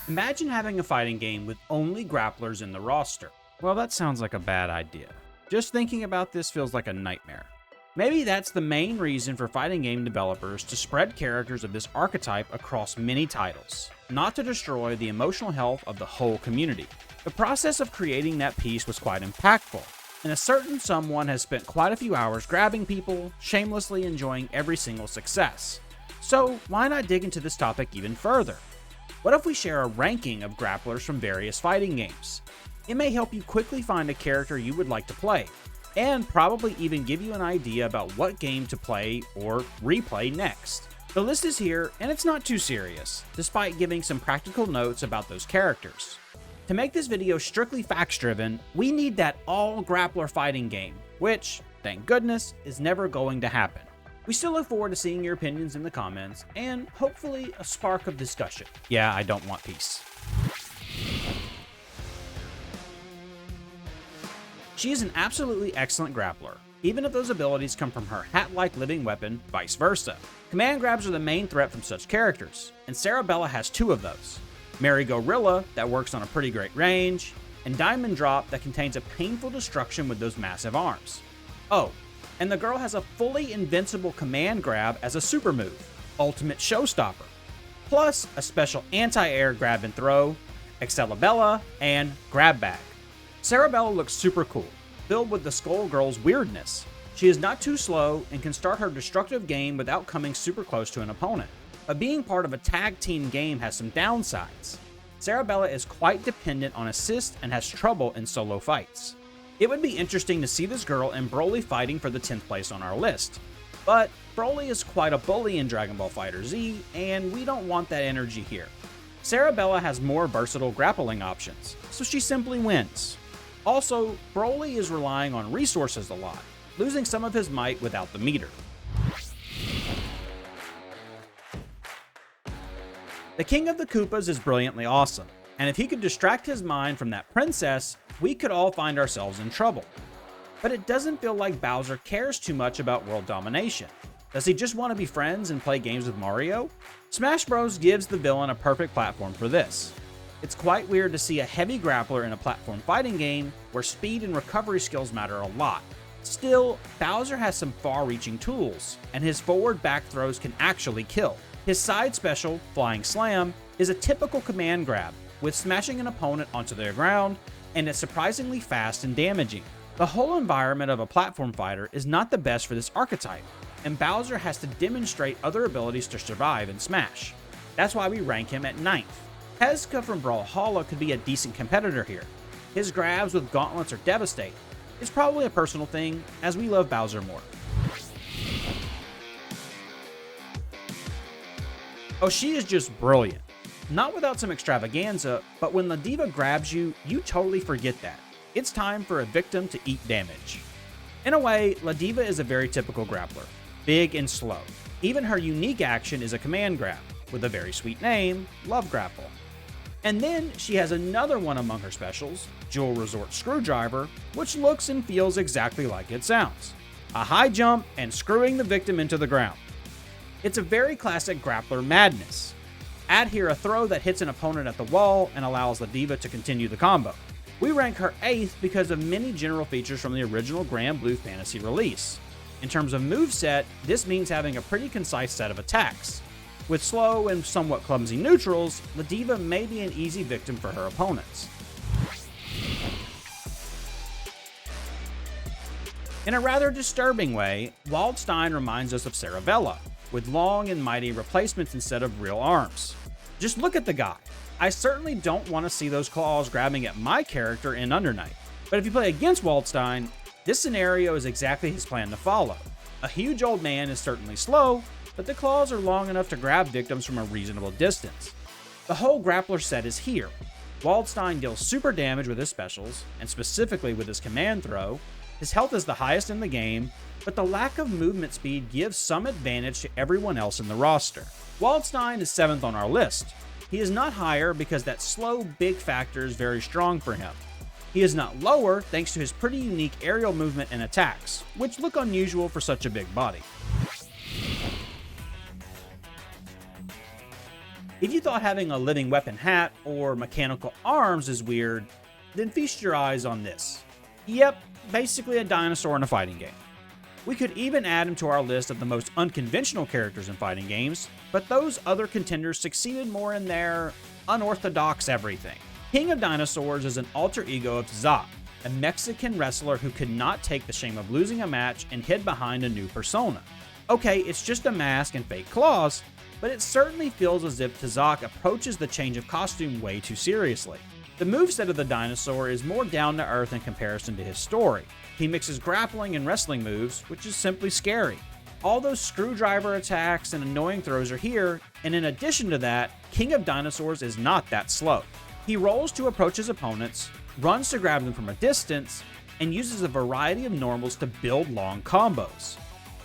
Imagine having a fighting game with only grapplers in the roster. Well, that sounds like a bad idea. Just thinking about this feels like a nightmare. Maybe that's the main reason for fighting game developers to spread characters of this archetype across many titles, not to destroy the emotional health of the whole community. The process of creating that piece was quite impactful, and a certain someone has spent quite a few hours grabbing people, shamelessly enjoying every single success. So why not dig into this topic even further? What if we share a ranking of grapplers from various fighting games? It may help you quickly find a character you would like to play, and probably even give you an idea about what game to play or replay next. The list is here, and it's not too serious, despite giving some practical notes about those characters. To make this video strictly facts-driven, we need that all-grappler fighting game, which, thank goodness, is never going to happen. We still look forward to seeing your opinions in the comments, and hopefully a spark of discussion. Yeah, I don't want peace. She is an absolutely excellent grappler, even if those abilities come from her hat-like living weapon, vice versa. Command grabs are the main threat from such characters, and Sarabella has two of those. Merry-Go-Rilla, that works on a pretty great range, and Diamond Drop, that contains a painful destruction with those massive arms. Oh, and the girl has a fully invincible command grab as a super move, Ultimate Showstopper, plus a special anti-air grab and throw, Sarabella, and Grab Bag. Sarabella looks super cool, filled with the Skullgirl's weirdness. She is not too slow and can start her destructive game without coming super close to an opponent. But being part of a tag team game has some downsides. Sarabella is quite dependent on assist and has trouble in solo fights. It would be interesting to see this girl and Broly fighting for the 10th place on our list. But Broly is quite a bully in Dragon Ball FighterZ, and we don't want that energy here. Sarabella has more versatile grappling options, so she simply wins. Also, Broly is relying on resources a lot, losing some of his might without the meter. The King of the Koopas is brilliantly awesome, and if he could distract his mind from that princess, we could all find ourselves in trouble. But it doesn't feel like Bowser cares too much about world domination. Does he just want to be friends and play games with Mario? Smash Bros. Gives the villain a perfect platform for this. It's quite weird to see a heavy grappler in a platform fighting game where speed and recovery skills matter a lot. Still, Bowser has some far-reaching tools, and his forward back throws can actually kill. His side special, Flying Slam, is a typical command grab, with smashing an opponent onto their ground, and it's surprisingly fast and damaging. The whole environment of a platform fighter is not the best for this archetype, and Bowser has to demonstrate other abilities to survive and Smash. That's why we rank him at 9th. Pezka from Brawlhalla could be a decent competitor here. His grabs with gauntlets are devastating. It's probably a personal thing, as we love Bowser more. Oh, she is just brilliant. Not without some extravaganza, but when the Diva grabs you, you totally forget that. It's time for a victim to eat damage. In a way, La Diva is a very typical grappler, big and slow. Even her unique action is a command grab, with a very sweet name, Love Grapple. And then she has another one among her specials, Jewel Resort Screwdriver, which looks and feels exactly like it sounds. A high jump and screwing the victim into the ground. It's a very classic grappler madness. Add here a throw that hits an opponent at the wall and allows the Diva to continue the combo. We rank her 8th because of many general features from the original Grand Blue Fantasy release. In terms of moveset, this means having a pretty concise set of attacks. With slow and somewhat clumsy neutrals, the Diva may be an easy victim for her opponents. In a rather disturbing way, Waldstein reminds us of Sarabella, with long and mighty replacements instead of real arms. Just look at the guy. I certainly don't want to see those claws grabbing at my character in Under Night. But if you play against Waldstein, this scenario is exactly his plan to follow. A huge old man is certainly slow, but the claws are long enough to grab victims from a reasonable distance. The whole grappler set is here. Waldstein deals super damage with his specials, and specifically with his command throw. His health is the highest in the game, but the lack of movement speed gives some advantage to everyone else in the roster. Waldstein is 7th on our list. He is not higher because that slow big factor is very strong for him. He is not lower thanks to his pretty unique aerial movement and attacks, which look unusual for such a big body. If you thought having a living weapon hat or mechanical arms is weird, then feast your eyes on this. Yep, basically a dinosaur in a fighting game. We could even add him to our list of the most unconventional characters in fighting games, but those other contenders succeeded more in their unorthodox everything. King of Dinosaurs is an alter ego of Tzak, a Mexican wrestler who could not take the shame of losing a match and hid behind a new persona. Okay, it's just a mask and fake claws, but it certainly feels as if Tzak approaches the change of costume way too seriously. The moveset of the dinosaur is more down to earth in comparison to his story. He mixes grappling and wrestling moves, which is simply scary. All those screwdriver attacks and annoying throws are here, and in addition to that, King of Dinosaurs is not that slow. He rolls to approach his opponents, runs to grab them from a distance, and uses a variety of normals to build long combos.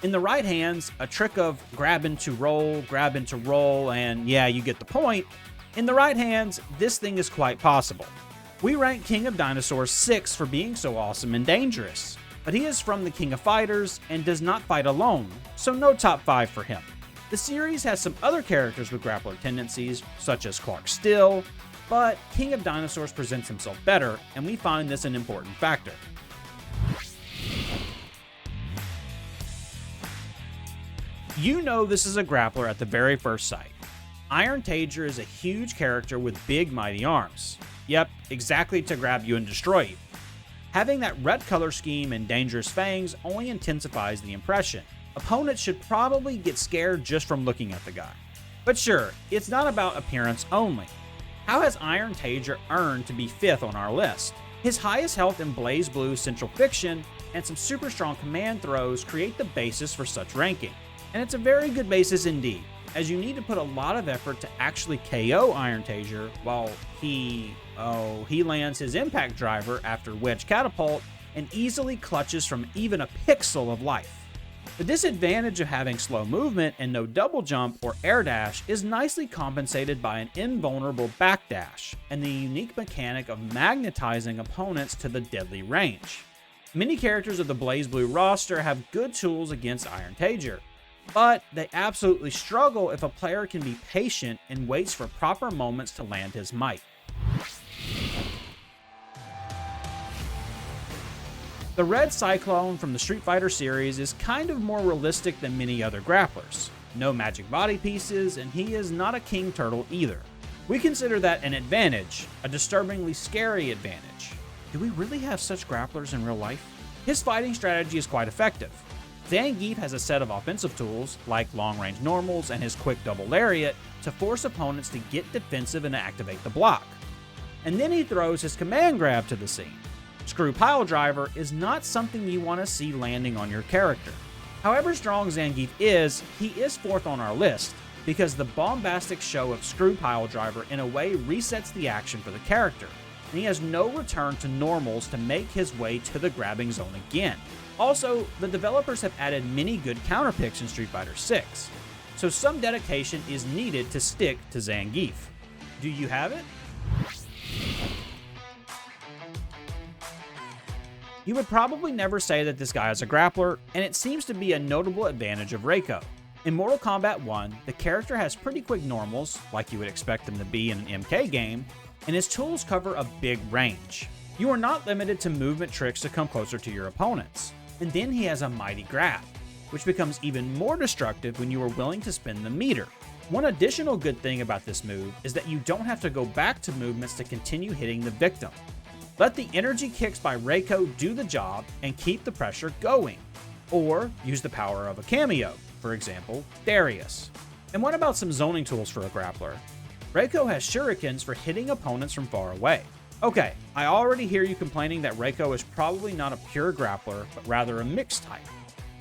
In the right hands, a trick of grab into roll, and yeah, you get the point. In the right hands, this thing is quite possible. We rank King of Dinosaurs 6 for being so awesome and dangerous, but he is from the King of Fighters and does not fight alone, so no top 5 for him. The series has some other characters with grappler tendencies, such as Clark Still, but King of Dinosaurs presents himself better, and we find this an important factor. You know this is a grappler at the very first sight. Iron Tager is a huge character with big mighty arms. Yep, exactly to grab you and destroy you. Having that red color scheme and dangerous fangs only intensifies the impression. Opponents should probably get scared just from looking at the guy. But sure, it's not about appearance only. How has Iron Tager earned to be 5th on our list? His highest health in Blaze Blue Central Fiction and some super strong command throws create the basis for such ranking. And it's a very good basis indeed, as you need to put a lot of effort to actually KO Iron Tager while he lands his impact driver after Wedge Catapult and easily clutches from even a pixel of life. The disadvantage of having slow movement and no double jump or air dash is nicely compensated by an invulnerable backdash and the unique mechanic of magnetizing opponents to the deadly range. Many characters of the Blaze Blue roster have good tools against Iron Tager, but they absolutely struggle if a player can be patient and waits for proper moments to land his might. The Red Cyclone from the Street Fighter series is kind of more realistic than many other grapplers. No magic body pieces, and he is not a king turtle either. We consider that an advantage, a disturbingly scary advantage. Do we really have such grapplers in real life? His fighting strategy is quite effective. Zangief has a set of offensive tools, like long-range normals and his quick double lariat, to force opponents to get defensive and activate the block. And then he throws his command grab to the scene. Screw Pile Driver is not something you want to see landing on your character. However strong Zangief is, he is 4th on our list, because the bombastic show of Screw Pile Driver in a way resets the action for the character, and he has no return to normals to make his way to the grabbing zone again. Also, the developers have added many good counterpicks in Street Fighter 6, so some dedication is needed to stick to Zangief. Do you have it? You would probably never say that this guy is a grappler, and it seems to be a notable advantage of Reiko. In Mortal Kombat 1, the character has pretty quick normals, like you would expect them to be in an MK game, and his tools cover a big range. You are not limited to movement tricks to come closer to your opponents. And then he has a mighty grab, which becomes even more destructive when you are willing to spin the meter. One additional good thing about this move is that you don't have to go back to movements to continue hitting the victim. Let the energy kicks by Reiko do the job and keep the pressure going. Or use the power of a cameo, for example, Darius. And what about some zoning tools for a grappler? Reiko has shurikens for hitting opponents from far away. Okay, I already hear you complaining that Reiko is probably not a pure grappler, but rather a mixed type.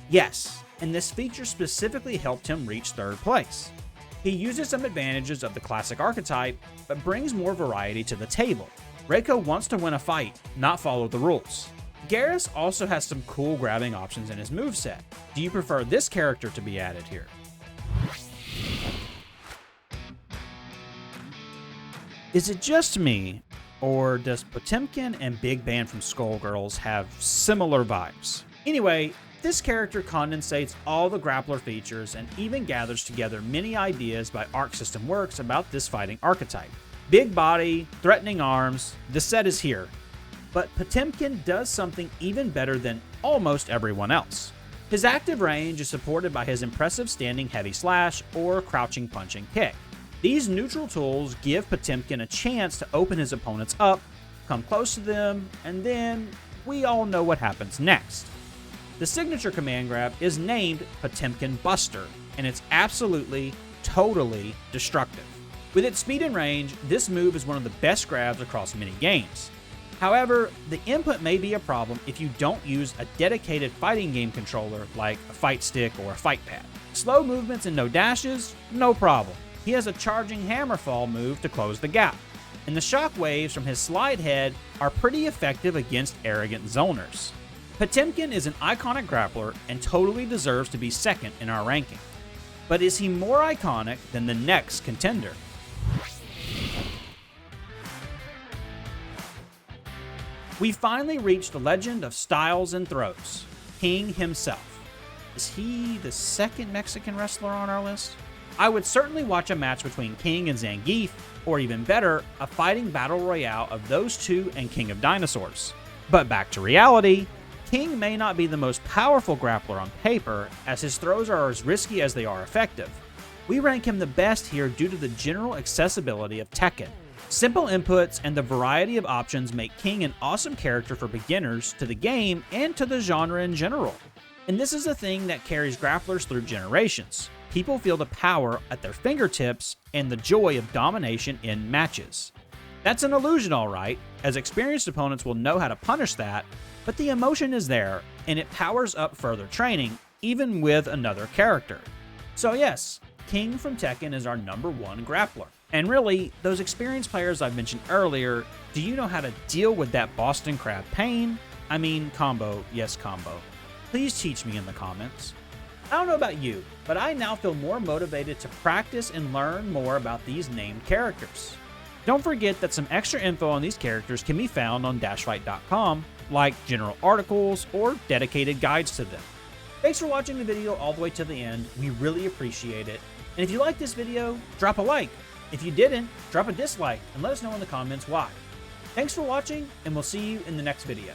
Yes, and this feature specifically helped him reach 3rd place. He uses some advantages of the classic archetype, but brings more variety to the table. Reiko wants to win a fight, not follow the rules. Garrus also has some cool grabbing options in his moveset. Do you prefer this character to be added here? Is it just me, or does Patimkin and Big Band from Skullgirls have similar vibes? Anyway, This character condensates all the grappler features and even gathers together many ideas by Arc System Works about this fighting archetype. Big body, threatening arms, the set is here. But Patimkin does something even better than almost everyone else. His active range is supported by his impressive standing heavy slash or crouching punch and kick. These neutral tools give Patimkin a chance to open his opponents up, come close to them, and then we all know what happens next. The signature command grab is named Patimkin Buster, and it's absolutely, totally destructive. With its speed and range, this move is one of the best grabs across many games. However, the input may be a problem if you don't use a dedicated fighting game controller like a fight stick or a fight pad. Slow movements and no dashes? No problem. He has a charging hammerfall move to close the gap, and the shockwaves from his slide head are pretty effective against arrogant zoners. Patimkin is an iconic grappler and totally deserves to be second in our ranking. But is he more iconic than the next contender? We finally reached the legend of styles and throws, King himself. Is he the second Mexican wrestler on our list? I would certainly watch a match between King and Zangief, or even better, a fighting battle royale of those two and King of Dinosaurs. But back to reality, King may not be the most powerful grappler on paper, as his throws are as risky as they are effective. We rank him the best here due to the general accessibility of Tekken. Simple inputs and the variety of options make King an awesome character for beginners to the game and to the genre in general. And this is a thing that carries grapplers through generations. People feel the power at their fingertips and the joy of domination in matches. That's an illusion, alright, as experienced opponents will know how to punish that, but the emotion is there, and it powers up further training, even with another character. So yes, King from Tekken is our #1 grappler. And really, those experienced players I've mentioned earlier, do you know how to deal with that Boston Crab pain? I mean, combo, yes combo. Please teach me in the comments. I don't know about you, but I now feel more motivated to practice and learn more about these named characters. Don't forget that some extra info on these characters can be found on DashFight.com, like general articles or dedicated guides to them. Thanks for watching the video all the way to the end. We really appreciate it. And if you liked this video, drop a like. If you didn't, drop a dislike and let us know in the comments why. Thanks for watching, and we'll see you in the next video.